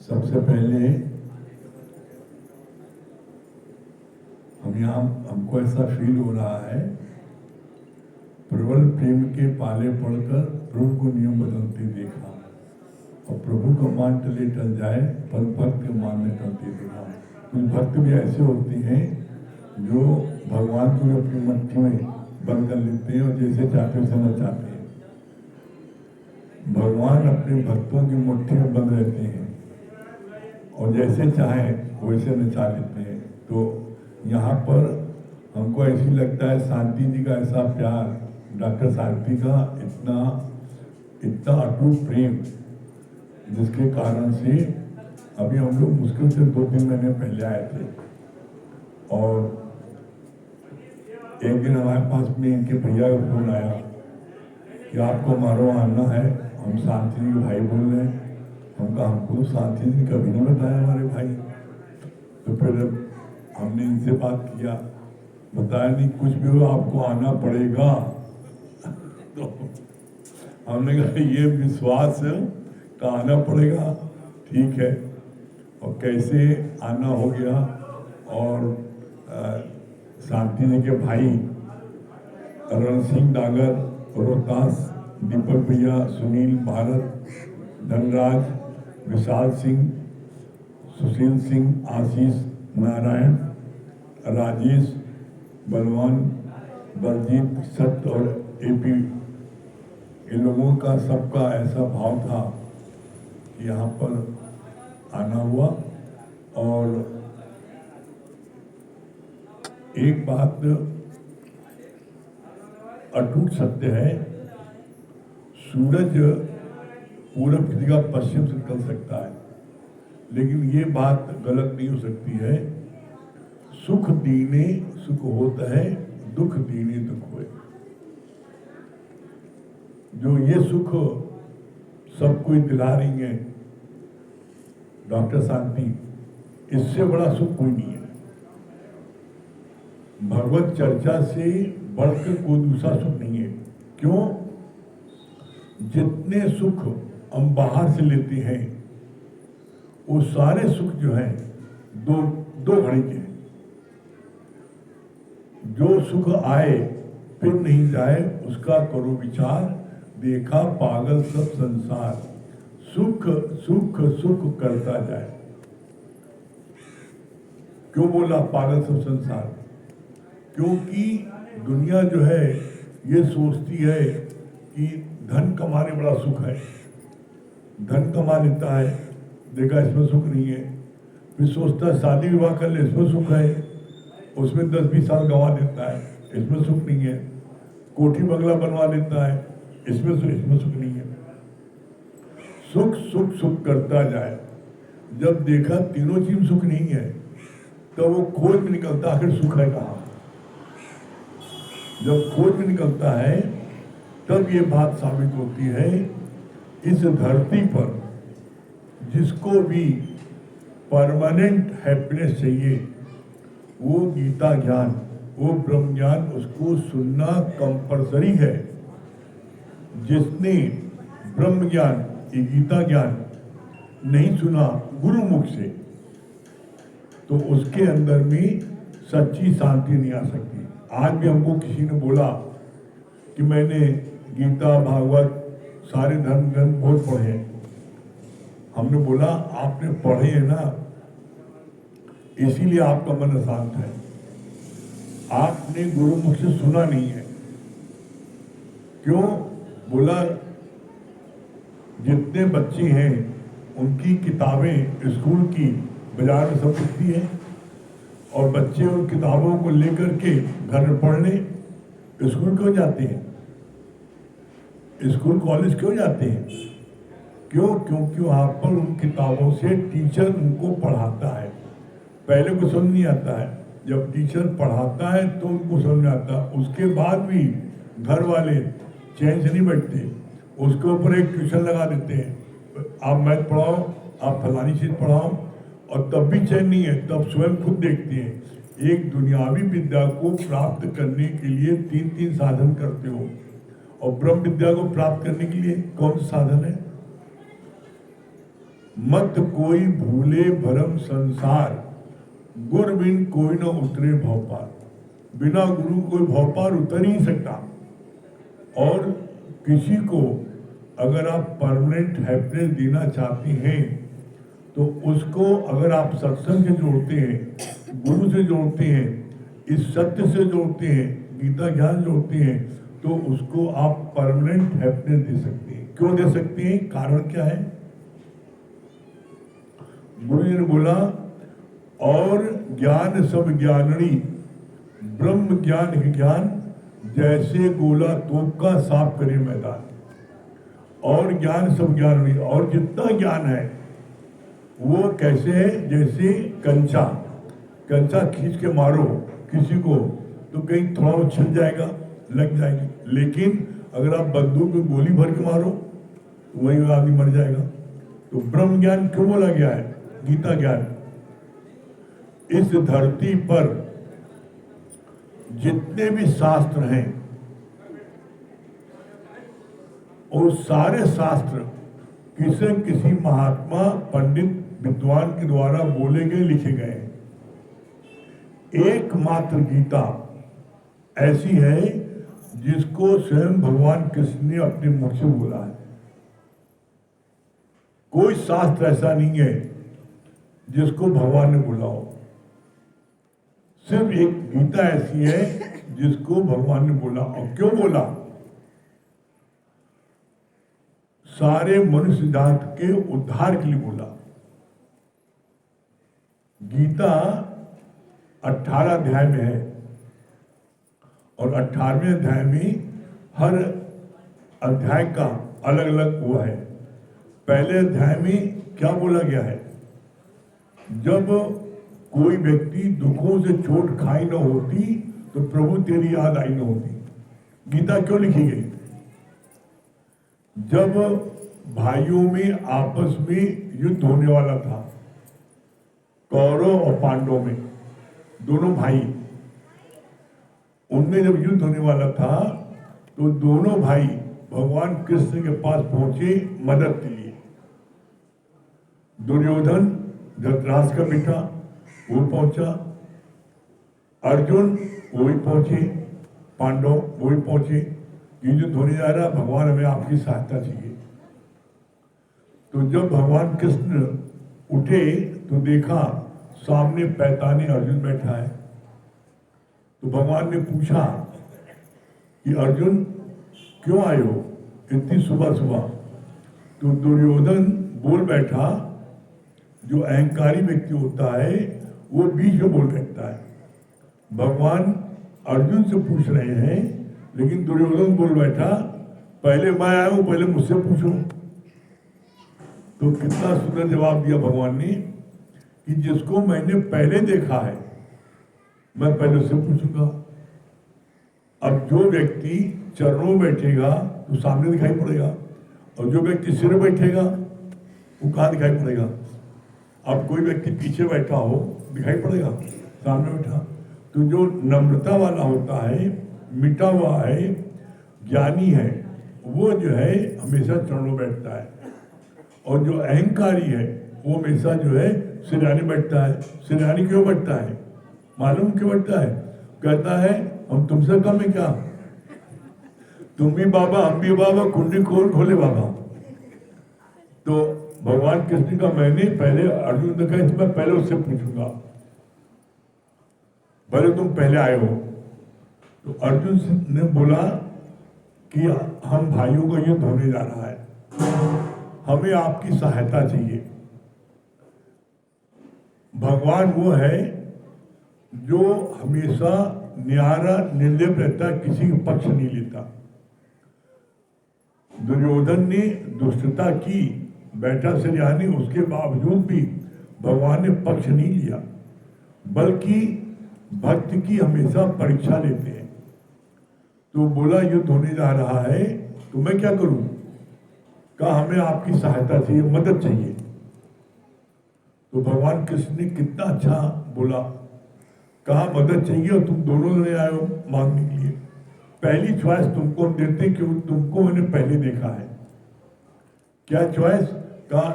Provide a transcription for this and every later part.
सबसे पहले हमको ऐसा फील हो रहा है, प्रबल प्रेम के पाले पड़कर प्रभु को नियम बदलते देखा, और प्रभु का मान टले टल जाए पर भक्त के मान में टलते देखा। कुछ भक्त भी ऐसे होते हैं जो भगवान को अपनी मट्टी में बंद कर लेते हैं और जैसे चाहते वैसे नचाते हैं। भगवान अपने भक्तों की मुट्ठी में बंद रहते हैं और जैसे चाहे वैसे नचा लेते हैं। तो यहाँ पर हमको ऐसी लगता है शांति जी का ऐसा प्यार, डॉक्टर शांति का इतना अटूट प्रेम, जिसके कारण से अभी हम लोग मुश्किल से 2-3 महीने पहले आए थे और एक दिन हमारे पास में इनके भैया का फोन आया कि आपको हमारा आना है, हम शांति जी के भाई बोल रहे हैं। हमको शांति जी कभी नहीं बताया हमारे भाई। तो फिर हमने इनसे बात किया, बताया नहीं कुछ भी हो आपको आना पड़ेगा। तो हमने कहा ये विश्वास का आना पड़ेगा, ठीक है। और कैसे आना हो गया और शांति जी के भाई रण सिंह डागर, रोहतास, दीपक भैया, सुनील, भारत, धनराज, विशाल सिंह, सुशील सिंह, आशीष, नारायण, राजेश, बलवान, बलजीत, सत्य और एपी, इन लोगों का सबका ऐसा भाव था कि यहाँ पर आना हुआ। और एक बात अटूट सत्य है, सूरज पूरब की जगह पश्चिम से निकल सकता है, लेकिन ये बात गलत नहीं हो सकती है, सुख दीने सुख होता है, दुख दीने दुख होए। जो ये सुख सब कोई दिला रही है डॉक्टर शांति, इससे बड़ा सुख कोई नहीं है। भगवत चर्चा से बढ़कर कोई दूसरा सुख नहीं है। क्यों? जितने सुख हम बाहर से लेते हैं वो सारे सुख जो हैं दो घड़ी के हैं। जो सुख आए फिर नहीं जाए उसका करो विचार, देखा पागल सब संसार, सुख सुख सुख करता जाए। क्यों बोला पागल सब संसार? क्योंकि दुनिया जो है ये सोचती है कि धन कमाने बड़ा सुख है, धन कमा लेता है, देखा इसमें सुख नहीं है। फिर सोचता है शादी विवाह कर ले, इसमें सुख है, उसमें 10-20 साल गंवा देता है, इसमें सुख नहीं है। कोठी बंगला बनवा लेता है, इसमें सुख नहीं है। सुख सुख सुख करता जाए। जब देखा तीनों चीज सुख नहीं है तो वो खोज में निकलता आखिर सुख है कहाँ। जब खोज में निकलता है तब ये बात साबित होती है, इस धरती पर जिसको भी परमानेंट हैप्पीनेस चाहिए, वो गीता ज्ञान, वो ब्रह्म ज्ञान, उसको सुनना कंपलसरी है। जिसने ब्रह्म ज्ञान, ये गीता ज्ञान नहीं सुना गुरुमुख से, तो उसके अंदर में सच्ची शांति नहीं आ सकती। आज भी हमको किसी ने बोला कि मैंने गीता, भागवत, सारे धर्म ग्रंथ बहुत पढ़े। हमने बोला आपने पढ़े है ना, इसीलिए आपका मन अशांत है। आपने गुरुमुख से सुना नहीं है। क्यों? बोला जितने बच्चे हैं उनकी किताबें स्कूल की बाजार में सब बिकती है और बच्चे उन किताबों को लेकर के घर में पढ़ने स्कूल क्यों जाते हैं? स्कूल कॉलेज क्यों जाते हैं? क्यों? क्योंकि वहाँ पर उन किताबों से टीचर उनको पढ़ाता है। पहले को समझ नहीं आता है, जब टीचर पढ़ाता है तो उनको समझ में आता। उसके बाद भी घर वाले चैन से नहीं बैठते, उसके ऊपर एक ट्यूशन लगा देते हैं, आप मैथ पढ़ाओ, आप फलानी चीज पढ़ाओ, और तब भी चैन नहीं है। तब स्वयं खुद देखते हैं। एक दुनियावी विद्या को प्राप्त करने के लिए 3 साधन करते हो, और ब्रह्म विद्या को प्राप्त करने के लिए कौन सा साधन है? मत कोई भूले भरम संसार, गुर बिन कोई न उतरे भव पार। बिना गुरु कोई भव पार उतर ही नहीं सकता। और किसी को अगर आप परमानेंट हैप्पीनेस देना चाहते हैं तो उसको अगर आप सत्संग से जोड़ते हैं, गुरु से जोड़ते हैं, इस सत्य से जोड़ते हैं, गीता ज्ञान जोड़ते हैं, तो उसको आप परमानेंट हैप्पीनेस दे सकते हैं। क्यों दे सकते हैं? कारण क्या है? गुरु जी ने बोला, और ज्ञान सब ज्ञाननी ब्रह्म ज्ञान ही ज्ञान, जैसे गोला तोप का साफ करे मैदान। और ज्ञान सब ज्ञाननी, और जितना ज्ञान है वो कैसे है? जैसे कंचा, कंचा खींच के मारो किसी को तो कहीं थोड़ा छिल जाएगा, लग जाएगी। लेकिन अगर आप बंदूक में गोली भर के मारो तो वही आदमी मर जाएगा। तो ब्रह्म ज्ञान क्यों बोला गया है? गीता ज्ञान। इस धरती पर जितने भी शास्त्र हैं वो सारे शास्त्र किसी न किसी महात्मा, पंडित, विद्वान के द्वारा बोले गए, लिखे गए। एकमात्र गीता ऐसी है जिसको स्वयं भगवान कृष्ण ने अपने मुख से बोला है। कोई शास्त्र ऐसा नहीं है जिसको भगवान ने बोला हो। सिर्फ एक गीता ऐसी है जिसको भगवान ने बोला। और क्यों बोला? सारे मनुष्य जात के उद्धार के लिए बोला। गीता 18 अध्याय में है और 18वें अध्याय में हर अध्याय का अलग अलग हुआ है। पहले अध्याय में क्या बोला गया है? जब कोई व्यक्ति दुखों से चोट खाई न होती तो प्रभु तेरी याद आई न होती। गीता क्यों लिखी गई? जब भाइयों में आपस में युद्ध होने वाला था, कौरव और पांडव में, दोनों भाई, उनमें जब युद्ध होने वाला था तो दोनों भाई भगवान कृष्ण के पास पहुंचे मदद के लिए। दुर्योधन धृतराष्ट्र का बेटा वो पहुंचा, अर्जुन वो भी पहुंचे, पांडव वो भी पहुंचे। युद्ध होने जा रहा, भगवान हमें आपकी सहायता चाहिए। तो जब भगवान कृष्ण उठे तो देखा सामने पैताने अर्जुन बैठा है। तो भगवान ने पूछा कि अर्जुन क्यों आए हो इतनी सुबह सुबह? तो दुर्योधन बोल बैठा, जो अहंकारी व्यक्ति होता है वो बीच में बोल बैठता है। भगवान अर्जुन से पूछ रहे हैं लेकिन दुर्योधन बोल बैठा, पहले मैं आया हूं, पहले मुझसे पूछो। तो कितना सुंदर जवाब दिया भगवान ने कि जिसको मैंने पहले देखा है मैं पहले उससे पूछूंगा। अब जो व्यक्ति चरणों में बैठेगा तो सामने दिखाई पड़ेगा, और जो व्यक्ति सिर बैठेगा वो कहाँ दिखाई पड़ेगा? अब कोई व्यक्ति पीछे बैठा हो दिखाई पड़ेगा, सामने बैठा। तो जो नम्रता वाला होता है, मिटा हुआ है, ज्ञानी है, वो जो है हमेशा चरणों बैठता है। और जो अहंकारी है वो हमेशा जो है सिरहाने बैठता है। सिरहाने क्यों बैठता है? मालूम क्यों बैठता है? कहता है हम तुमसे कम है क्या? तुम भी बाबा, हम भी बाबा, कुंडी खोल खोले बाबा। तो भगवान कृष्ण का मैंने पहले अर्जुन ने कहा मैं पहले उससे पूछूंगा, भले तुम पहले आए हो। तो अर्जुन ने बोला कि हम भाइयों का युद्ध होने जा रहा है, हमें आपकी सहायता चाहिए। भगवान वो है जो हमेशा न्यारा निर्लिप्त रहता, किसी का पक्ष नहीं लेता। दुर्योधन ने दुष्टता की, बैठा सिरहाने, उसके बावजूद भी भगवान ने पक्ष नहीं लिया, बल्कि भक्त की हमेशा परीक्षा लेते हैं। तो बोला युद्ध होने जा रहा है तो मैं क्या करूं? कहा हमें आपकी सहायता चाहिए, मदद चाहिए। तो भगवान कृष्ण ने कितना अच्छा बोला, कहा मदद चाहिए और तुम दोनों ने आए हो मांगने के लिए। पहली चॉइस तुमको हम देते हैं क्योंकि तुमको मैंने पहले देखा है। क्या चॉइस? कहा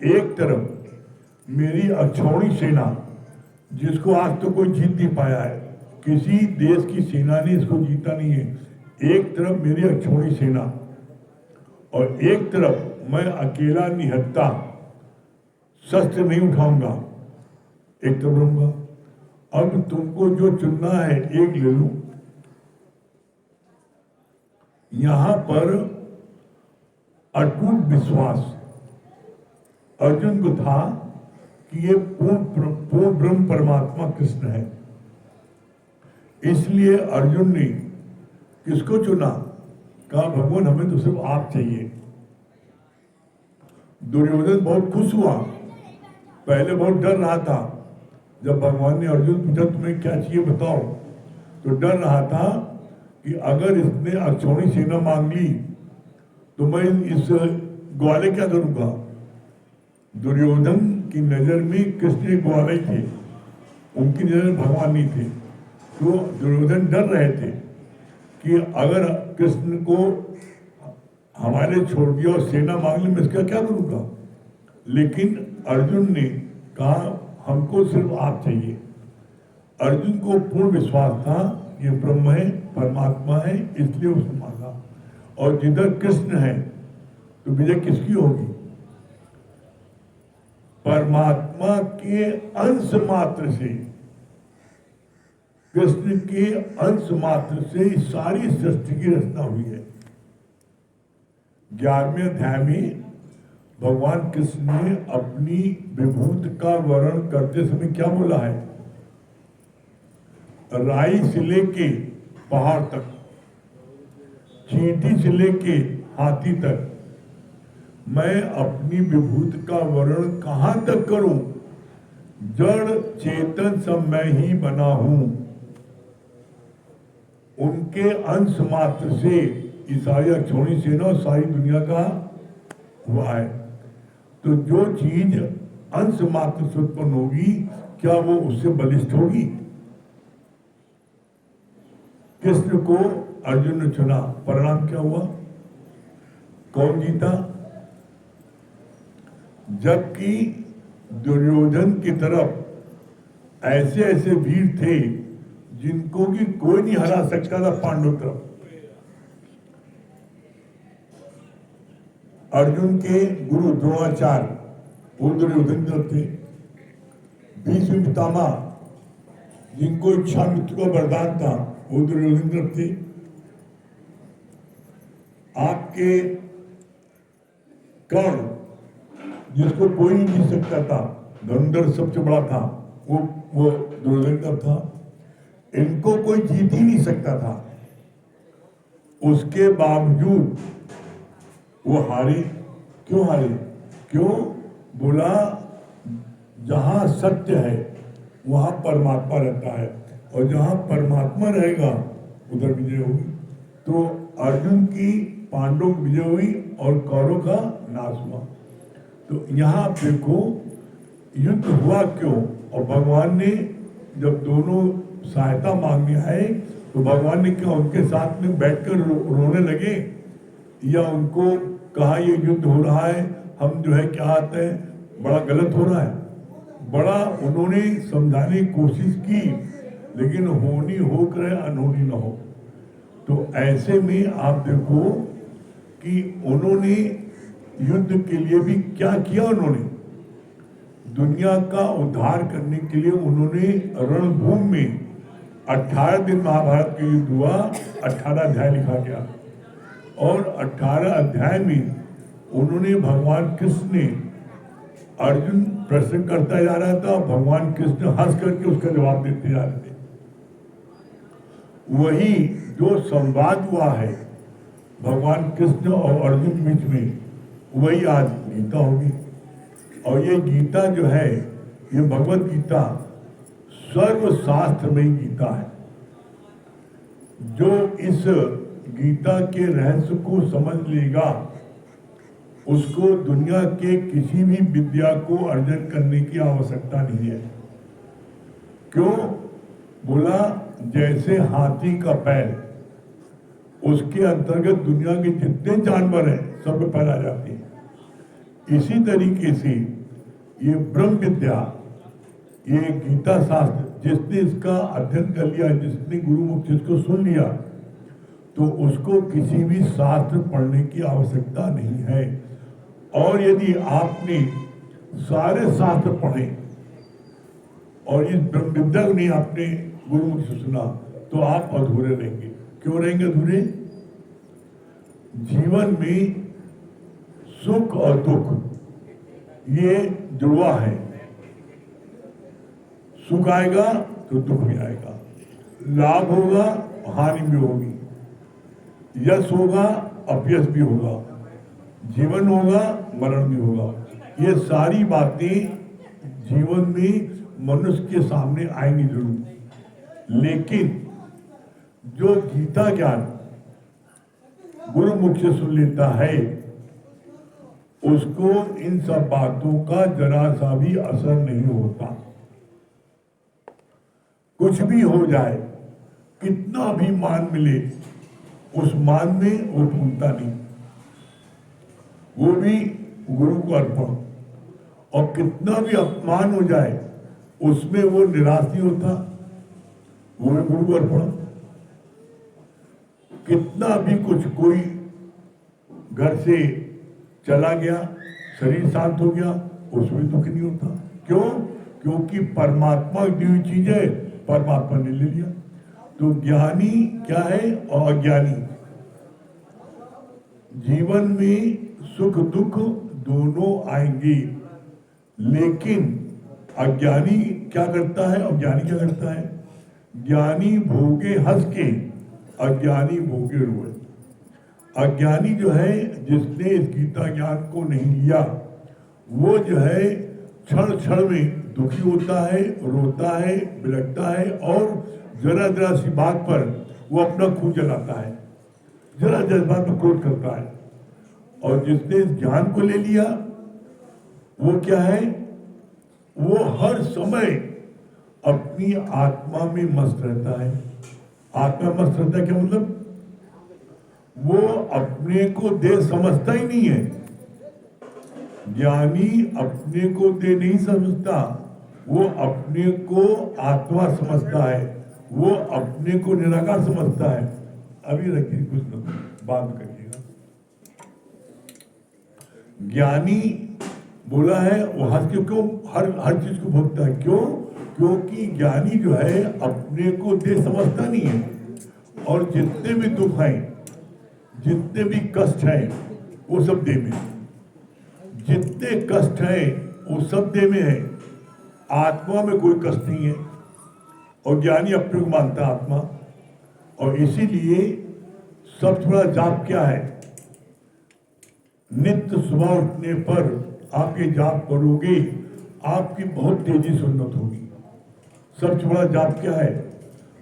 एक तरफ मेरी अक्षौणी सेना, जिसको आज तो कोई जीत नहीं पाया है, किसी देश की सेना ने इसको जीता नहीं है। एक तरफ मेरी अक्षौणी सेना और एक तरफ मैं अकेला निहत्था, शस्त्र नहीं उठाऊंगा, एक तरफ रहूंगा। अब तुमको जो चुनना है एक ले लो। यहां पर अटूट विश्वास अर्जुन को था कि ये पूर्ण ब्रह्म परमात्मा कृष्ण है। इसलिए अर्जुन ने किसको चुना? कहा भगवान हमें तो सिर्फ आप चाहिए। दुर्योधन बहुत खुश हुआ, पहले बहुत डर रहा था। जब भगवान ने अर्जुन पूछा तुम्हें क्या चाहिए बताओ, तो डर रहा था कि अगर इसने अक्षौणी सेना मांग ली तो मैं इस ग्वाले क्या करूंगा। दुर्योधन की नजर में कृष्ण ग्वाले थे, उनकी नजर में भगवान नहीं थे। तो दुर्योधन डर रहे थे कि अगर कृष्ण को हमारे छोड़ दिया और सेना मांग ली, मैं इसका क्या करूंगा। लेकिन अर्जुन ने कहा हमको सिर्फ आप चाहिए। अर्जुन को पूर्ण विश्वास था ये ब्रह्म है, परमात्मा है, इसलिए उसने मांगा। और जिधर कृष्ण है तो विजय किसकी होगी? परमात्मा के अंश मात्र से, कृष्ण के अंश मात्र से सारी सृष्टि की रचना हुई है। 11वें अध्याय में भगवान कृष्ण ने अपनी विभूति का वर्णन करते समय क्या बोला है? राई से लेके पहाड़ तक, चींटी से लेके हाथी तक, मैं अपनी विभूति का वर्णन कहां तक करूं? जड़ चेतन सब मैं ही बना हूं। उनके अंश मात्र से ये सारी अक्षौणी सेना और सारी दुनिया का हुआ है। तो जो चीज अंश मात्र से उत्पन्न होगी, क्या वो उससे बलिष्ठ होगी? कृष्ण को अर्जुन ने चुना, परिणाम क्या हुआ? कौन जीता? जबकि दुर्योधन की तरफ ऐसे ऐसे वीर थे जिनको कि कोई नहीं हरा सकता था। पांडव तरफ अर्जुन के गुरु द्रोणाचार्य वो दुर्योधन तरफ थे। भीष्म पितामह जिनको इच्छा मृत्यु का वरदान था वो दुर्योधन तरफ थे। आपके कर्ण जिसको कोई नहीं जीत सकता था, धनुर्धर सबसे बड़ा था, वो दुर्योधन तरफ था। इनको कोई जीत ही नहीं सकता था, उसके बावजूद वो हारे। क्यों हारे? क्यों? बोला जहां सत्य है वहां परमात्मा रहता है, और जहां परमात्मा रहेगा उधर विजय होगी। तो अर्जुन की पांडवों की विजय हुई और कौरवों का नाश हुआ। तो यहाँ आप देखो युद्ध हुआ क्यों। और भगवान ने जब दोनों सहायता मांगने आए तो भगवान ने क्या उनके साथ में बैठकर रोने लगे, या उनको कहा ये युद्ध हो रहा है, हम जो है क्या आते हैं, बड़ा गलत हो रहा है। बड़ा उन्होंने समझाने की कोशिश की, लेकिन होनी होकर अनहोनी न हो। तो ऐसे में आप देखो कि उन्होंने युद्ध के लिए भी क्या किया। उन्होंने दुनिया का उद्धार करने के लिए उन्होंने रणभूमि में 18 दिन महाभारत का युद्ध हुआ, 18 अध्याय लिखा गया। और 18 अध्याय में उन्होंने भगवान कृष्ण ने, अर्जुन प्रश्न करता जा रहा था, भगवान कृष्ण हंस करके उसका जवाब देते जा रहे थे। वही जो संवाद हुआ है भगवान कृष्ण और अर्जुन के बीच में, वही आज गीता होगी। और ये गीता जो है, ये भगवत गीता सर्वशास्त्रमयी गीता है। जो इस गीता के रहस्य को समझ लेगा, उसको दुनिया के किसी भी विद्या को अर्जन करने की आवश्यकता नहीं है। क्यों? बोला जैसे हाथी का पैर, उसके अंतर्गत दुनिया के जितने जानवर हैं सब पैर आ जाते हैं। इसी तरीके से ये ब्रह्म विद्या, ये गीता शास्त्र, जिसने इसका अध्ययन कर लिया, जिसने गुरुमुख से इसको सुन लिया, तो उसको किसी भी शास्त्र पढ़ने की आवश्यकता नहीं है। और यदि आपने सारे शास्त्र पढ़े और इस ब्रह्म विद्या को नहीं आपने गुरुमुख से सुना, तो आप अधूरे रहेंगे। क्यों रहेंगे अधूरे? जीवन में सुख और दुख ये जुड़वा है। सुख आएगा तो दुख भी आएगा, लाभ होगा हानि भी होगी, यश होगा अपयश भी होगा, जीवन होगा मरण भी होगा। ये सारी बातें जीवन में मनुष्य के सामने आएंगी जरूर, लेकिन जो गीता ज्ञान गुरुमुख से सुन लेता है, उसको इन सब बातों का जरा सा भी असर नहीं होता। कुछ भी हो जाए, कितना भी मान मिले, उस मान में वो भूलता नहीं, वो भी गुरु को अर्पण। और कितना भी अपमान हो जाए, उसमें वो निराश नहीं होता, वो भी गुरु को अर्पण। कितना भी कुछ, कोई घर से चला गया, शरीर शांत हो गया, उसमें दुख नहीं होता। क्यों? क्योंकि परमात्मा दी हुई चीज है, परमात्मा ने ले लिया। तो ज्ञानी क्या है और अज्ञानी, जीवन में सुख दुख दोनों आएंगे, लेकिन अज्ञानी क्या करता है और ज्ञानी क्या करता है? ज्ञानी भोगे हंस के, अज्ञानी भोगे रोए। अज्ञानी जो है, जिसने इस गीता ज्ञान को नहीं लिया, वो जो है क्षण क्षण में दुखी होता है, रोता है, बिलखता है, और जरा जरा सी बात पर वो अपना खून जलाता है, जरा जरा बात पर क्रोध करता है। और जिसने इस ज्ञान को ले लिया, वो क्या है? वो हर समय अपनी आत्मा में मस्त रहता है। आत्मा मस्त रहता है क्या मतलब? वो अपने को देह समझता ही नहीं है। ज्ञानी अपने को देह नहीं समझता, वो अपने को आत्मा समझता है, वो अपने को निराकार समझता है। अभी रखिए, कुछ बात करिएगा। ज्ञानी बोला है, वो हंस के क्यों हर चीज को भोगता है? क्यों? क्योंकि ज्ञानी जो है अपने को देह समझता नहीं है, और जितने भी दुख हैं, जितने भी कष्ट हैं, वो सब देह में। जितने कष्ट हैं वो सब देह में है, आत्मा में कोई कष्ट नहीं है। और ज्ञानी अपने को मानता है आत्मा। और इसीलिए सबसे बड़ा जाप क्या है? नित्य सुबह उठने पर आप ये जाप करोगे, आपकी बहुत तेजी से उन्नत होगी। सबसे बड़ा जाप क्या है?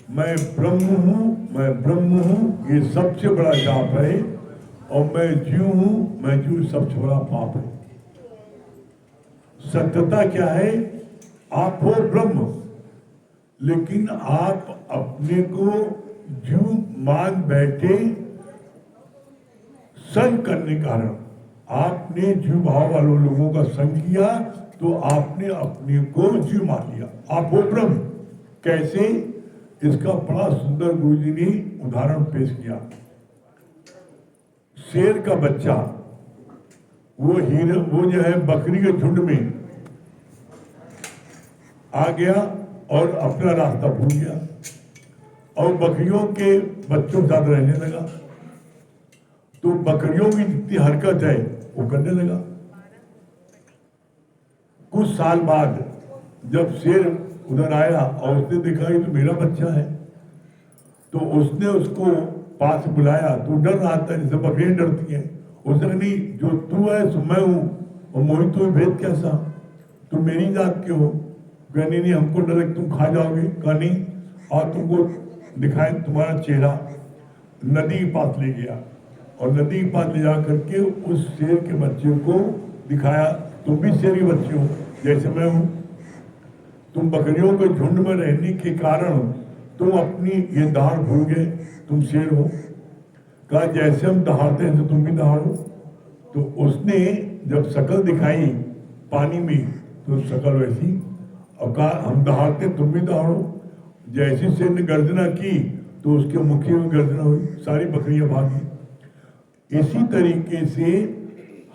मैं ब्रह्म हूँ, मैं ब्रह्म हूँ, ये सबसे बड़ा जाप है। और मैं जीव हूँ, मैं जीव सबसे बड़ा पाप है। सत्यता क्या है? आप हो ब्रह्म, लेकिन आप अपने को जीव मान बैठे। संग करने के कारण आपने जीव भाव वालों लोगों का संग किया, तो आपने अपने को जीव मान लिया। आप हो ब्रह्म। कैसे? इसका बड़ा सुंदर गुरुजी ने उदाहरण पेश किया। शेर का बच्चा वो जो है बकरी के झुंड में आ गया और अपना रास्ता भूल गया, और बकरियों के बच्चों के साथ रहने लगा। तो बकरियों की जितनी हरकत है वो करने लगा। कुछ साल बाद जब शेर उधर आया और उसने देखा कि तो मेरा बच्चा है, तो उसने उसको पास बुलाया। तो डर रहा था, जैसे बकरियां डरती हैं। उसने कहा नहीं, जो तू है सो मैं हूँ, और मोहित तो भेद कैसा, तुम मेरी जात के हो? कहने नहीं, हमको डर लगे तुम खा जाओगे। कहा नहीं, और तुमको दिखाए तुम्हारा चेहरा। नदी के पास ले गया, और नदी के पास ले जा करके उस शेर के बच्चे को दिखाया, तुम भी शेर के बच्चे हो जैसे मैं हूँ। तुम बकरियों के झुंड में रहने के कारण तुम अपनी ये दहाड़ भूल गए, तुम शेर हो। कहा जैसे हम दहाड़ते हैं तो तुम भी दहाड़ो। तो उसने जब शकल दिखाई पानी में तो शकल वैसी, अब कहा हम दहाड़ते तुम भी दहाड़ो। जैसी शेर ने गर्जना की तो उसके मुखी में गर्जना हुई, सारी बकरियां भागी। इसी तरीके से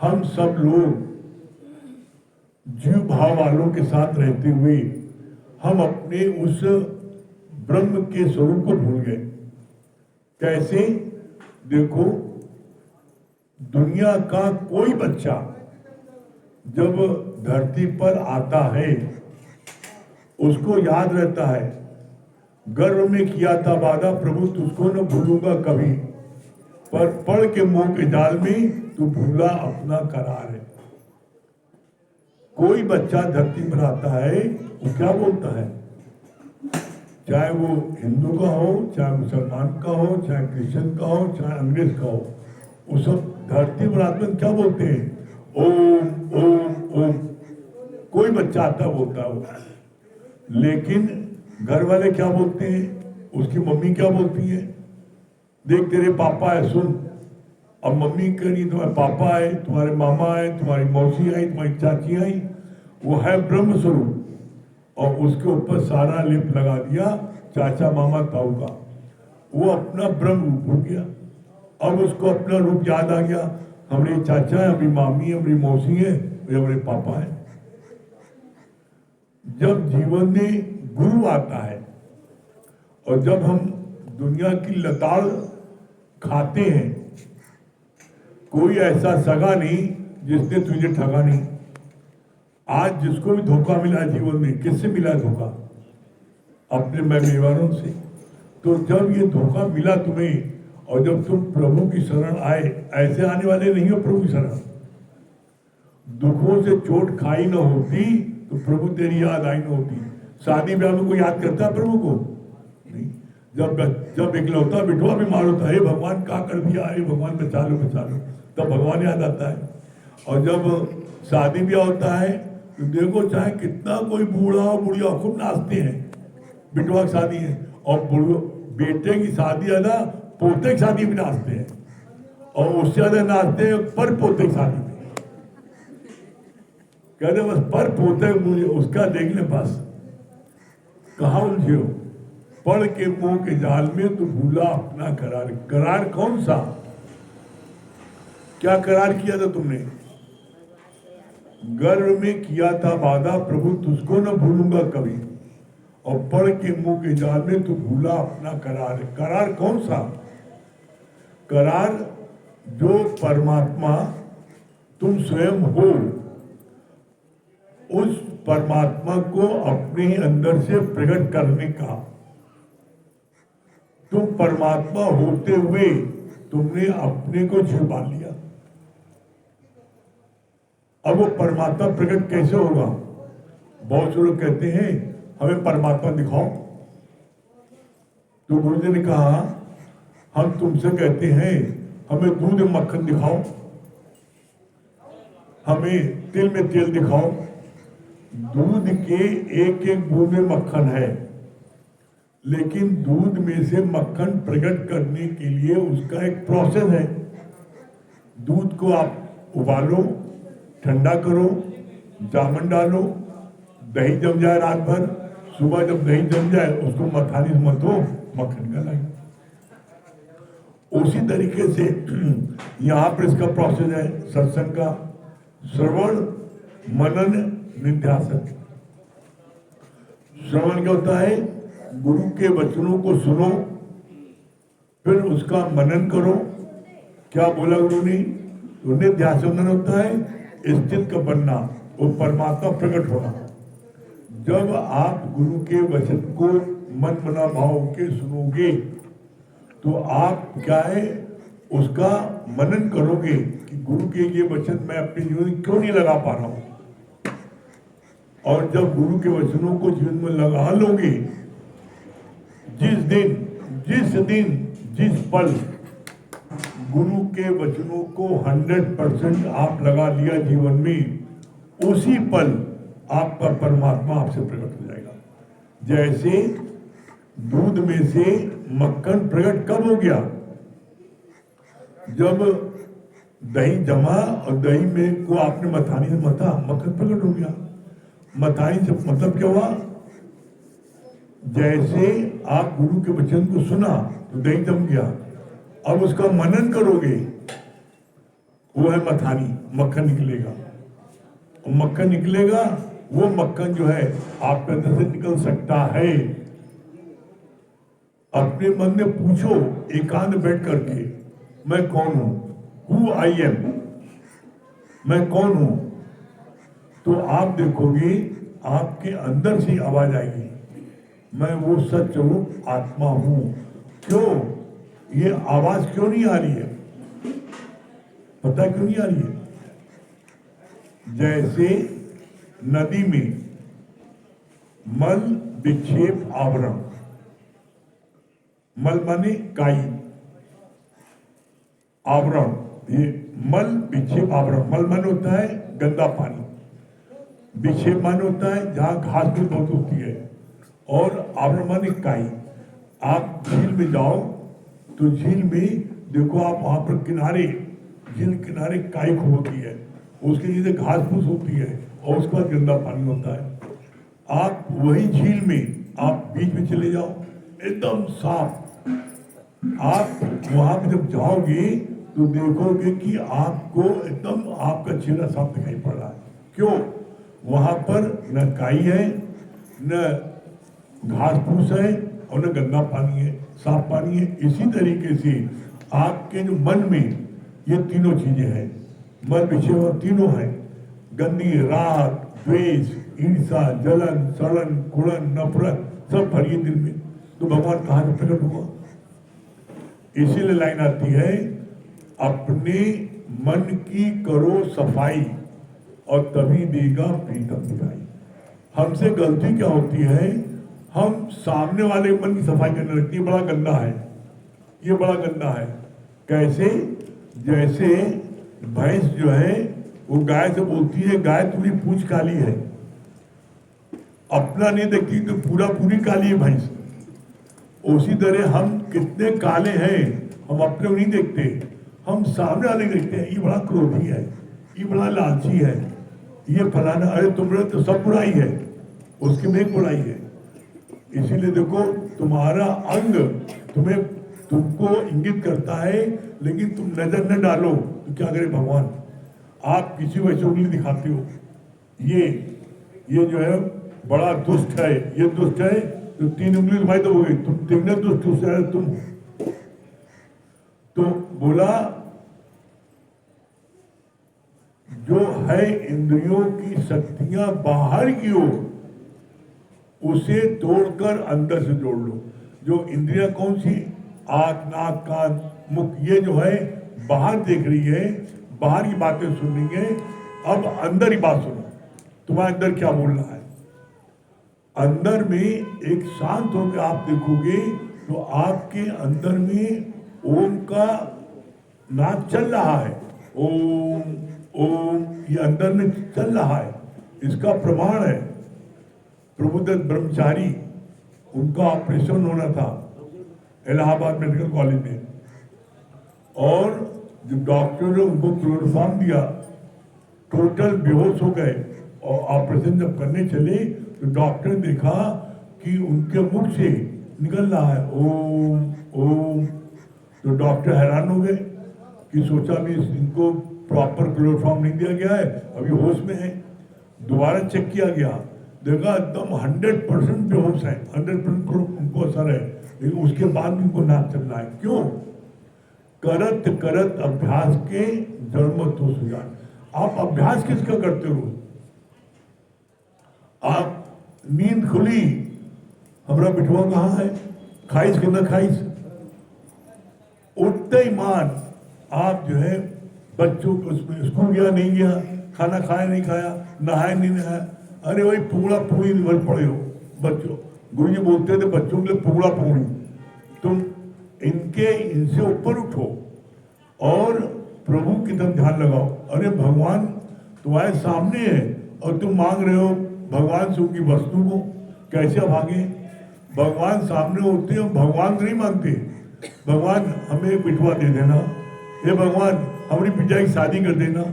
हम सब लोग जीव भाव वालों के साथ रहते हुए हम अपने उस ब्रह्म के स्वरूप को भूल गए। कैसे? देखो, दुनिया का कोई बच्चा जब धरती पर आता है उसको याद रहता है, गर्भ में किया था वादा प्रभु तुझको न भूलूंगा कभी, पर पढ़ के मुंह के जाल में तू भूला अपना करार है। कोई बच्चा धरती पर आता है वो क्या बोलता है, चाहे वो हिंदू का हो, चाहे मुसलमान का हो, चाहे क्रिश्चियन का हो, चाहे अंग्रेज का हो, वो सब धरती पर आते क्या बोलते हैं, ओम ओम ओम। कोई बच्चा आता बोलता है वो। लेकिन घर वाले क्या बोलते हैं, उसकी मम्मी क्या बोलती है, देख तेरे पापा है सुन। अब मम्मी करी तुम्हारे पापा आए, तुम्हारे मामा आए, तुम्हारी मौसी आई, तुम्हारी चाची आई, वो है ब्रह्म स्वरूप, और उसके ऊपर सारा लिप लगा दिया चाचा मामा ताऊ का, वो अपना ब्रह्म रूप हो गया। अब उसको अपना रूप याद आ गया, हमारे चाचा है, हमारी मामी है, हमारी मौसी है, हमारे पापा है। जब जीवन में गुरु आता है और जब हम दुनिया की लताड़ खाते हैं, कोई ऐसा सगा नहीं जिसने तुझे ठगा नहीं। आज जिसको भी धोखा मिला जीवन में, किससे मिला धोखा? अपने मेहमानों से। तो जब ये धोखा मिला तुम्हें और जब तुम प्रभु की शरण आए, ऐसे आने वाले नहीं हो प्रभु की शरण, दुखों से चोट खाई न होती तो प्रभु तेरी याद आई न होती। शादी ब्याह में कोई याद करता है प्रभु को? नहीं। जब इकलौता बिठवा बीमार होता है, भगवान क्या कर दिया, हे भगवान बचा लो बचा लो, तब भगवान याद आता है। और जब शादी ब्याह होता है तो देखो चाहे कितना कोई बूढ़ा और बुढ़िया खूब नाचते हैं, बिटवा की शादी है, और बेटे की शादी है ना, पोते की शादी में नाचते हैं, और उससे ज्यादा नाचते हैं पर पोते की शादी में। कहते बस पर पोते मुझे उसका देख ले बस। कहा उलझे हो? पढ़ के मुंह के जाल में तो भूला अपना करार। करार कौन सा? क्या करार किया था तुमने? गर्भ में किया था वादा प्रभु तुझको न भूलूंगा कभी, और पढ़ के मुंह के जाल में तू भूला अपना करार। करार कौन सा? करार जो परमात्मा तुम स्वयं हो, उस परमात्मा को अपने अंदर से प्रकट करने का। तुम परमात्मा होते हुए तुमने अपने को छुपा लिया। अब वो परमात्मा प्रकट कैसे होगा? बहुत से लोग कहते हैं हमें परमात्मा दिखाओ। तो गुरुजी ने कहा हम तुमसे कहते हैं हमें दूध में मक्खन दिखाओ, हमें तिल में तेल दिखाओ। दूध के एक एक बूंद में मक्खन है, लेकिन दूध में से मक्खन प्रकट करने के लिए उसका एक प्रोसेस है। दूध को आप उबालो, ठंडा करो, जामन डालो, दही जम जाए रात भर, सुबह जब दही जम जाए उसको मथानी से मथो, मक्खन का लाए। उसी तरीके से यहाँ पर इसका प्रोसेस है सत्संग का, श्रवण मनन निध्यासन। श्रवण क्या होता है? गुरु के वचनों को सुनो, फिर उसका मनन करो, क्या बोला गुरु ने। तो निध्यासन होता है स्थित का बनना, वो परमात्मा प्रकट होना। जब आप गुरु के वचन को मन मना भाव के सुनोगे तो आप क्या है उसका मनन करोगे कि गुरु के ये वचन मैं अपने जीवन में क्यों नहीं लगा पा रहा हूं। और जब गुरु के वचनों को जीवन में लगा लोगे, जिस दिन जिस पल गुरु के वचनों को 100% आप लगा लिया जीवन में, उसी पल आपका परमात्मा आपसे प्रकट हो जाएगा। जैसे दूध में से मक्खन प्रकट कब हो गया? जब दही जमा और दही में को आपने मथानी से मथा, मक्खन प्रकट हो गया। मथानी से मतलब क्या हुआ? जैसे आप गुरु के वचन को सुना तो दही जम गया, अब उसका मनन करोगे, वो है मथानी, मक्खन निकलेगा। और मक्खन निकलेगा, वो मक्खन जो है आपके अंदर से निकल सकता है। अपने मन में पूछो एकांत बैठ करके, मैं कौन हूं? हु आई एम, मैं कौन हूं? तो आप देखोगे आपके अंदर से आवाज आएगी, मैं वो सच रूप आत्मा हूं। क्यों ये आवाज क्यों नहीं आ रही है? पता क्यों नहीं आ रही है? जैसे नदी में मल विक्षेप आवरण, मल माने काई, आवरण, ये मल विक्षेप आवरण। मल माने होता है गंदा पानी, विक्षेप माने होता है जहां घास फूस बहुत होती है, और आवरण माने काई। आप झील में जाओ तो झील में देखो, आप वहां पर किनारे, झील किनारे काई खूब होती है, उसके नीचे घास फूस होती है, और उसके बाद गंदा पानी होता है। आप वही झील में आप बीच में चले जाओ, एकदम साफ। आप वहां पर जब जाओगे तो देखोगे कि आपको एकदम आपका चेहरा साफ दिखाई पड़ रहा है। क्यों? वहां पर न काई है, न घास फूस है, और न गंदा पानी है, साफ पानी है। इसी तरीके से आपके जो मन में ये तीनों चीजें हैं, मन विषय तीनों है, गंदी, राग, द्वेष, ईर्षा, जलन, सड़न, कुड़न, नफरत सब भरी दिल में, तो भगवान कहाँ से प्रकट हुआ? इसीलिए लाइन आती है, अपने मन की करो सफाई और तभी देगा प्रीतम दिखाई। हमसे गलती क्या होती है, हम सामने वाले मन की सफाई करने लगती है, बड़ा गंदा है, ये बड़ा गंदा है। कैसे? जैसे भैंस जो है वो गाय से बोलती है, गाय तुम्हारी पूंछ काली है, अपना नहीं देखती तो पूरा पूरी काली है भैंस। उसी तरह हम कितने काले हैं, हम अपने को नहीं देखते, हम सामने वाले देखते हैं, ये बड़ा क्रोधी है, ये बड़ा लालची है, ये फलाना, अरे तुमने तो सब बुराई है, उसकी में एक बुराई है। इसीलिए देखो, तुम्हारा अंग तुम्हें तुमको इंगित करता है, लेकिन तुम नजर न डालो तो क्या करे भगवान? आप किसी वैसे उंगली दिखाते हो, ये जो है बड़ा दुष्ट है, ये दुष्ट है, तो 3 उंगली दिखाई तो हो गई, तुम तिगने दुष्ट हो, तुम। तो बोला जो है इंद्रियों की शक्तियां बाहर की ओर, उसे तोड़कर अंदर से जोड़ लो। जो इंद्रियां कौन सी? आंख, नाक, कान, मुख, ये जो है बाहर देख रही है, बाहर की बातें सुन रही है, अब अंदर ही बात सुनो, तुम्हारे अंदर क्या बोल रहा है। अंदर में एक शांत होकर आप देखोगे तो आपके अंदर में ओम का नाद चल रहा है, ओम ओम, ये अंदर में चल रहा है। इसका प्रमाण है प्रबुद्ध ब्रह्मचारी, उनका ऑपरेशन होना था इलाहाबाद मेडिकल कॉलेज में, और जब डॉक्टर ने उनको क्लोरोफॉर्म दिया, टोटल बेहोश हो गए, और ऑपरेशन जब करने चले तो डॉक्टर ने देखा कि उनके मुख से निकल रहा है ओम ओम। तो डॉक्टर हैरान हो गए कि सोचा भी इनको प्रॉपर क्लोरोफॉर्म नहीं दिया गया है, अभी होश में है। दोबारा चेक किया गया, देखा एकदम 100% बेहोश है, 100% उनको असर है, लेकिन उसके बाद भी उनको नाक चल रहा है। क्यों? करत करत अभ्यास के जन्मत हो सुजान। आप अभ्यास किसका करते हो? आप नींद खुली, हमारा बिठवा कहाँ है, खाइस के ना खाइस, उठते ही मान आप जो है बच्चों को उसमें स्कूल गया नहीं गया, खाना खाया नहीं खाया, नहाया नहीं नहाया, अरे वही पुगड़ा पुगड़ी निकल पड़े हो बच्चों। गुरु जी बोलते थे बच्चों के लिए पुगड़ा पुगड़ी, तुम इनसे ऊपर उठो और प्रभु की तरफ ध्यान लगाओ। अरे भगवान तुम्हारे सामने है और तुम मांग रहे हो भगवान से उनकी वस्तु को, कैसे भागे? भगवान सामने होते हैं, भगवान से नहीं मांगते, भगवान हमें बिठवा दे देना, हे भगवान हमारी बिटिया की शादी कर देना।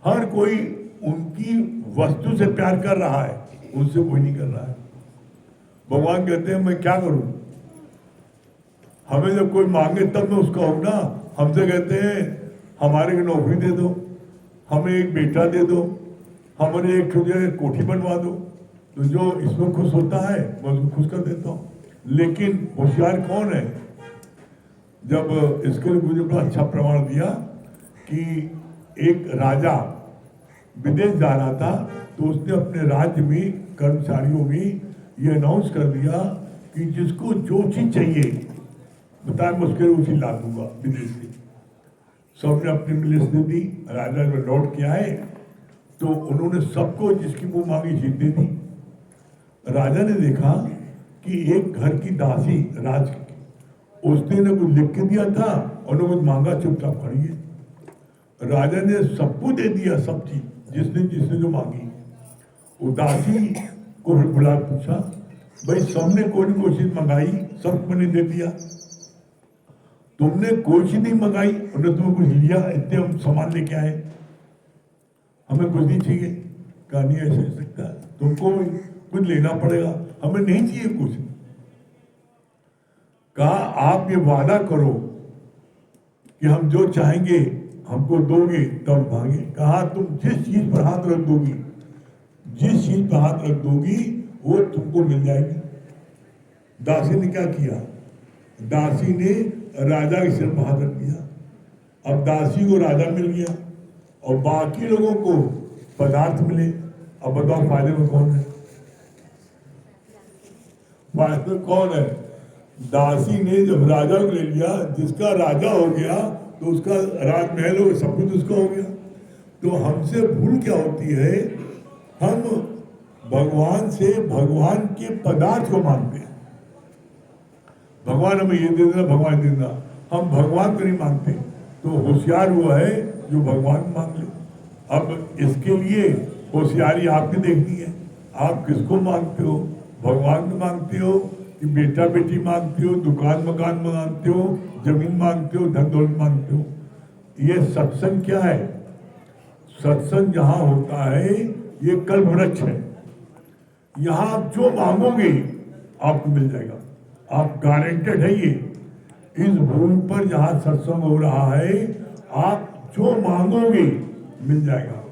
हर कोई उनकी वस्तु से प्यार कर रहा है, उनसे कोई नहीं कर रहा है। भगवान कहते हैं मैं क्या करूं, हमें जब कोई मांगे तब मैं उसका हूं ना। हमसे कहते हैं हमारे को नौकरी दे दो, हमें एक बेटा दे दो, हमारे एक छोटे कोठी बनवा दो, तो जो इसमें खुश होता है मैं उसको खुश कर देता हूं। लेकिन होशियार कौन है? जब इसके लिए मुझे बड़ा अच्छा प्रमाण दिया कि एक राजा विदेश जा रहा था, तो उसने अपने राज्य में कर्मचारियों में ये अनाउंस कर दिया कि जिसको जो चीज चाहिए बताए मैं उसके लिए उसी ला दूंगा विदेश से। सबने अपनी लिस्ट दे दी। राजा जब लौट के आए तो उन्होंने सबको जिसकी वो मांगी चीज दे दी। राजा ने देखा कि एक घर की दासी राज की, उसने ने कुछ लिख के दिया था और ने कुछ मांगा, चुपचाप खड़ी है। राजा ने सबको दे दिया सब चीज, जिसने जिसने जो मांगी। वो दासी को बुला पूछा, भाई सबने कोई कोई चीज मंगाई, सबको ने दे दिया, तुमने कोई चीज नहीं मंगाई, उन्होंने तुम्हें कुछ लिया, इतने हम सामान लेके आए, हमें कुछ नहीं चाहिए। कहा नहीं ऐसा हो सकता, तुमको कुछ लेना पड़ेगा, हमें नहीं चाहिए कुछ। कहा आप ये वादा करो कि हम जो चाहेंगे हमको दोगे तब मांगे। कहा तुम जिस चीज पर हाथ रख दोगी, जिस चीज पर हाथ रख दोगी वो तुमको मिल जाएगी। दासी ने क्या किया? दासी ने राजा के सिर पर हाथ रख दिया। अब दासी को राजा मिल गया और बाकी लोगों को पदार्थ मिले। अब बताओ फायदे में कौन है? फायदे में कौन है? दासी ने जब राजा को ले लिया, जिसका राजा हो गया तो उसका राजमहल हो, सब कुछ उसका हो गया। तो हमसे भूल क्या होती है? हम भगवान से भगवान के पदार्थ को मांगते हैं। भगवान हमें ये दे देना, भगवान दे देना, हम भगवान को नहीं मांगते। तो होशियार हुआ है जो भगवान मांग ले। अब इसके लिए होशियारी आपकी देखनी है। आप किसको मांगते हो? भगवान को मांगते हो कि बेटा बेटी मांगते हो, दुकान मकान मांगते हो, जमीन मांगते हो, धन दौलत मांगते हो? ये सत्संग क्या है? सत्संग जहां होता है ये कल्प वृक्ष है। यहां आप जो मांगोगे आपको मिल जाएगा, आप गारंटेड है। ये इस भूमि पर जहां सत्संग हो रहा है, आप जो मांगोगे मिल जाएगा।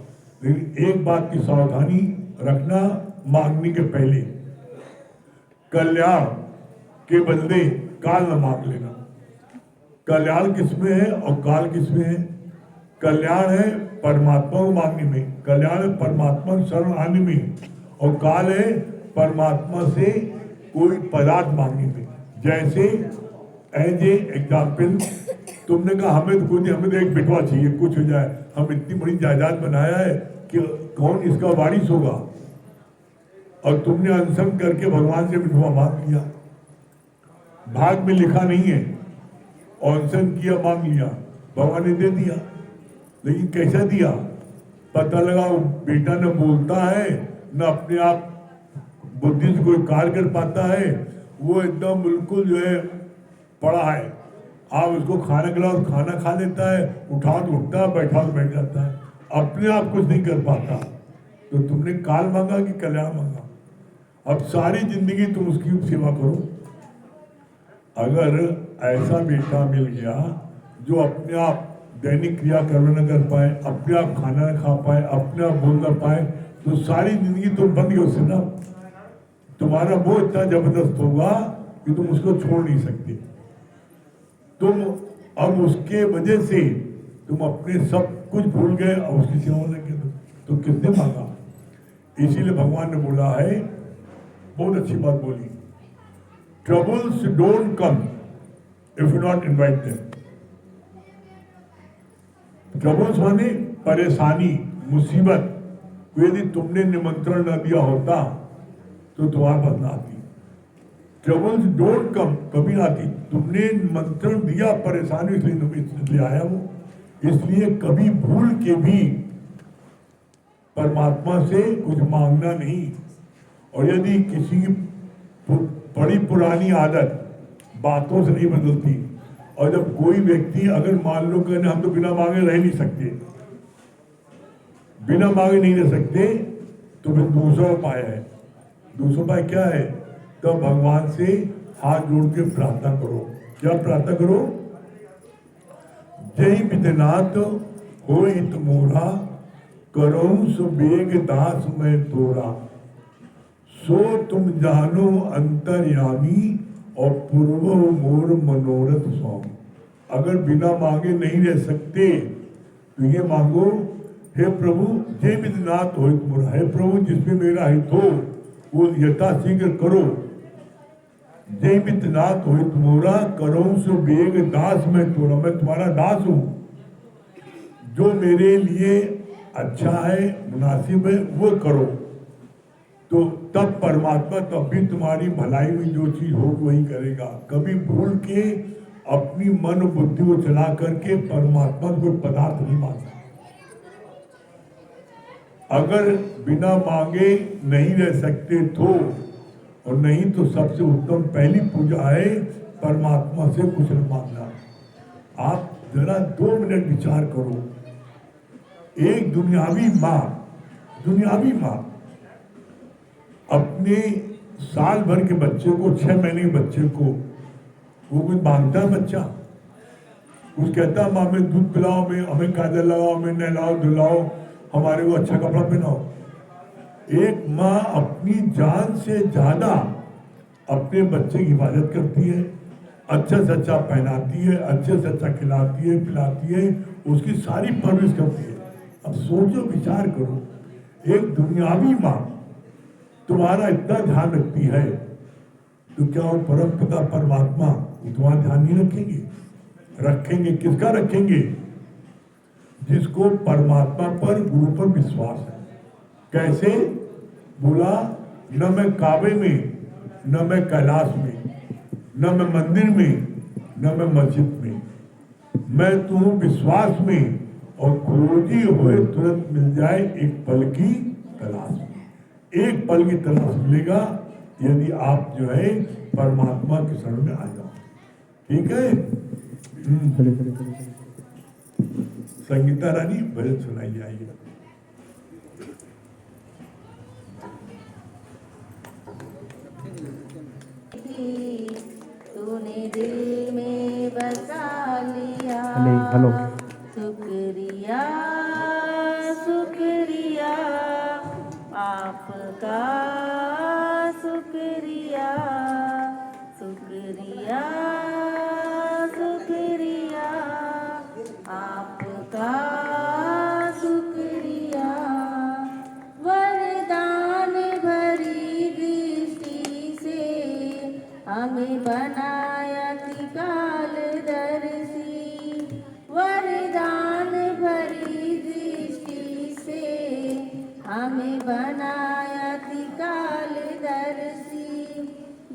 लेकिन एक बात की सावधानी रखना, मांगने के पहले कल्याण के बदले काल न मांग लेना। कल्याण किसमें है और काल किसमें है? कल्याण है परमात्मा को मांगने में, कल्याण है परमात्मा को शरण आने में, और काल है परमात्मा से कोई पदार्थ मांगने में। जैसे एज ए एग्जाम्पल, तुमने कहा हमें तो कुछ, हमें तो एक बिटवा चाहिए, कुछ हो जाए, हम इतनी बड़ी जायदाद बनाया है कि कौन इसका वारिस होगा, और तुमने अनशन करके भगवान से बिटवा मांग लिया। भाग में लिखा नहीं है, अनशन किया, मांग लिया, भगवान ने दे दिया। लेकिन कैसा दिया? पता लगा बेटा न बोलता है, न अपने आप बुद्धि से कोई कार्य कर पाता है, वो एकदम बिल्कुल जो है पड़ा है। आप उसको खाना खिलाओ, खाना खा लेता है, उठाओ तो उठता है, बैठा तो बैठ जाता है, अपने आप कुछ नहीं कर पाता। तो तुमने काल मांगा कि कल्याण मांगा? अब सारी जिंदगी तुम उसकी सेवा करो। अगर ऐसा बेटा मिल गया जो अपने आप दैनिक क्रिया कर्म न कर पाए, अपने आप खाना न खा पाए, अपने आप बोल न पाए, तो सारी जिंदगी तुम बंद हो उससे ना। तुम्हारा वो इतना जबरदस्त होगा कि तुम उसको छोड़ नहीं सकते। तुम अब उसके वजह से तुम अपने सब कुछ भूल गए और उसकी सेवा लगे। तो किसने मांगा? इसीलिए भगवान ने बोला है, बहुत अच्छी बात बोली, troubles don't come if you not invite them. Troubles माने परेशानी, मुसीबत को यदि तुमने निमंत्रण न दिया होता तो तुम्हारे पास ना आती। ट्रबल्स डोंट कम, कभी ना आती। तुमने निमंत्रण दिया, परेशानी इसलिए आया वो। इसलिए कभी भूल के भी परमात्मा से कुछ मांगना नहीं। और यदि किसी की बड़ी पुरानी आदत बातों से नहीं बदलती और जब कोई व्यक्ति अगर मान लो कहने हम तो बिना मांगे रह नहीं सकते, बिना मांगे नहीं रह सकते, तो फिर दूसरा उपाय है। दूसरा उपाय क्या है? तो भगवान से हाथ जोड़ के प्रार्थना करो। क्या प्रार्थना करो? जय विद्यनाथ हो इत मोरा, करो सुबेग दास मैं तोरा, सो तुम जानो अंतर्यामी और पूर्व मोर मनोरथ स्वामी। अगर बिना मांगे नहीं रह सकते तो ये मांगो, हे प्रभु जय विद्यनाथ हो इत मोरा, हे प्रभु जिसमें मेरा हित हो वो यथाशीघ्र करो। जय विद्यनाथ हो इत मोरा, करो सुबेग दास मैं तोरा, मैं तुम्हारा दास हूं, जो मेरे लिए अच्छा है मुनासिब है वो करो। तो तब परमात्मा तब भी तुम्हारी भलाई में जो चीज हो वही करेगा। कभी भूल के अपनी मन बुद्धि को चला करके परमात्मा को पदार्थ नहीं मांगना। अगर बिना मांगे नहीं रह सकते तो, और नहीं तो सबसे उत्तम पहली पूजा है परमात्मा से कुछ न मांगना। आप जरा 2 मिनट विचार करो, एक दुनियावी माँ अपने साल भर के बच्चे को, 6 महीने के बच्चे को वो कुछ मांगता है बच्चा? कुछ कहता है माँ हमें दूध पिलाओ, हमें काजल लगाओ, हमें नहलाओ धुलाओ, हमारे को अच्छा कपड़ा पहनाओ। एक माँ अपनी जान से ज्यादा अपने बच्चे की हिफाजत करती है, अच्छा से अच्छा पहनाती है, अच्छे से अच्छा खिलाती है पिलाती है, उसकी सारी परवरिश करती है। अब सोचो विचार करो, एक दुनियावी माँ तुम्हारा इतना ध्यान रखती है तो क्या वो परम पिता परमात्मा तुम्हारा ध्यान नहीं रखेंगे? रखेंगे। किसका रखेंगे? जिसको परमात्मा पर गुरु पर विश्वास है। कैसे? बोला न मैं काबे में, न मैं कैलाश में, न मैं मंदिर में, न मैं मस्जिद में, मैं तू विश्वास में और खोजी हुए तुरंत मिल जाए एक पल की तलाश में। एक पल की तलाश मिलेगा यदि आप जो है परमात्मा के शरण में आ जाओ। ठीक है? संगीता रानी भजन सुनाइए, आइए। तूने दिल में बसा लिया, हेलो शुक्रिया शुक्रिया आपका, शुक्रिया शुक्रिया शुक्रिया आपका, शुक्रिया वरदान भरी दृष्टि से हमें बनाया त्रिकाल दर्शी, वरदान भरी दृष्टि से हमें बनाया त्रिकाल दर्शी।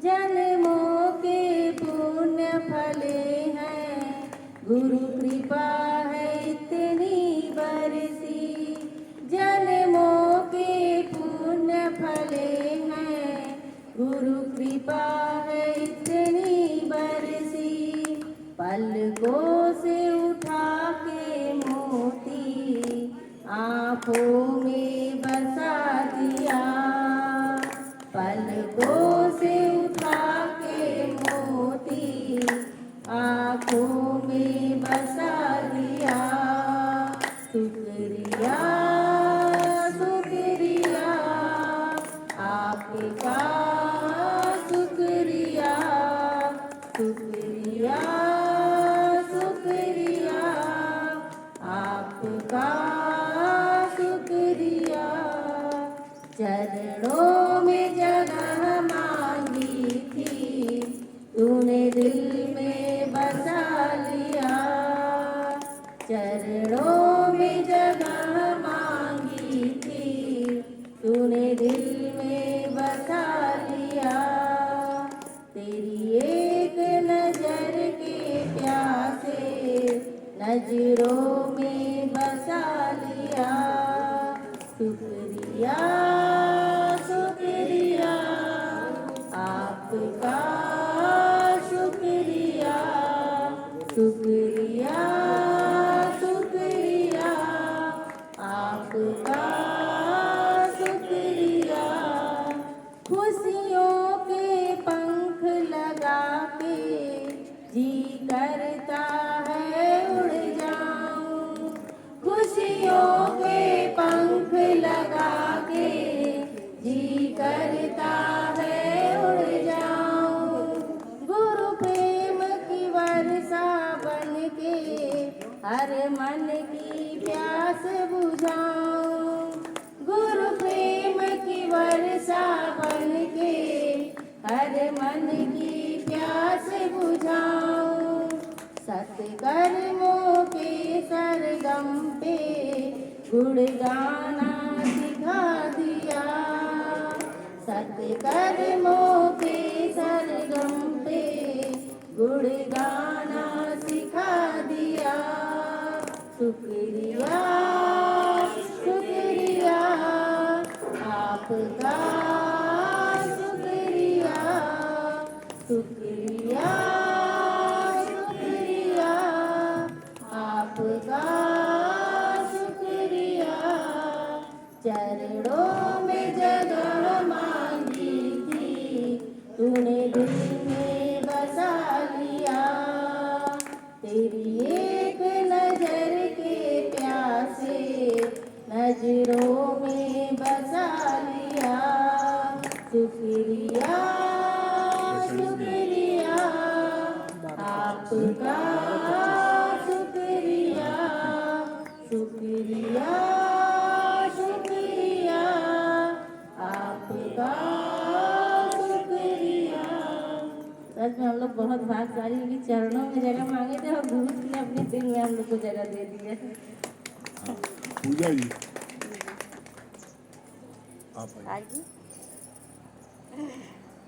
जन्मों के पुण्य फले हैं, गुरु कृपा है इतनी बरसी। जन्मों के पुण्य फले हैं, गुरु कृपा है इतनी बरसी। पलकों से उठा के मोती आँखों में बसा दिया, पलकों से उठा के मोती आँखों में बसा दिया। शुक्रिया शुक्रिया आपका, शुक्रिया शुक्रिया शुक्रिया आपका, शुक्रिया। चरणों में जगह मांगी थी, तूने दिल में बसा लिया। चरणों में जगह मांगी थी, तूने दिल में बसा लिया। तेरी एक नजर के प्यासे नजरों में बसा लिया। शुक्रिया शुक्रिया आपका, शुक्रिया हर मन की प्यास बुझाऊं, सत्कर्मों के सरगम पे गुण गाना सिखा दिया। सत्कर्मों के सरगम पे गुण गाना सिखा दिया। शुक्रिया शुक्रिया आपका, शुक्रिया शुक्रिया शुक्रिया आपका, शुक्रिया। चरणों में जगह मांगी थी, तूने दिल में बसा लिया। तेरी एक नजर के प्यासे नजरों में बसा लिया। शुक्रिया शुक्रिया आपका, शुक्रिया शुक्रिया शुक्रिया आपका, शुक्रिया। सच में हम लोग बहुत भाग्यशाली, क्योंकि चरणों में जगह मांगे थे और गुरु जी ने अपने दिल में हम लोग को जगह दे दी है। पूजा जी आप आइए। आइए।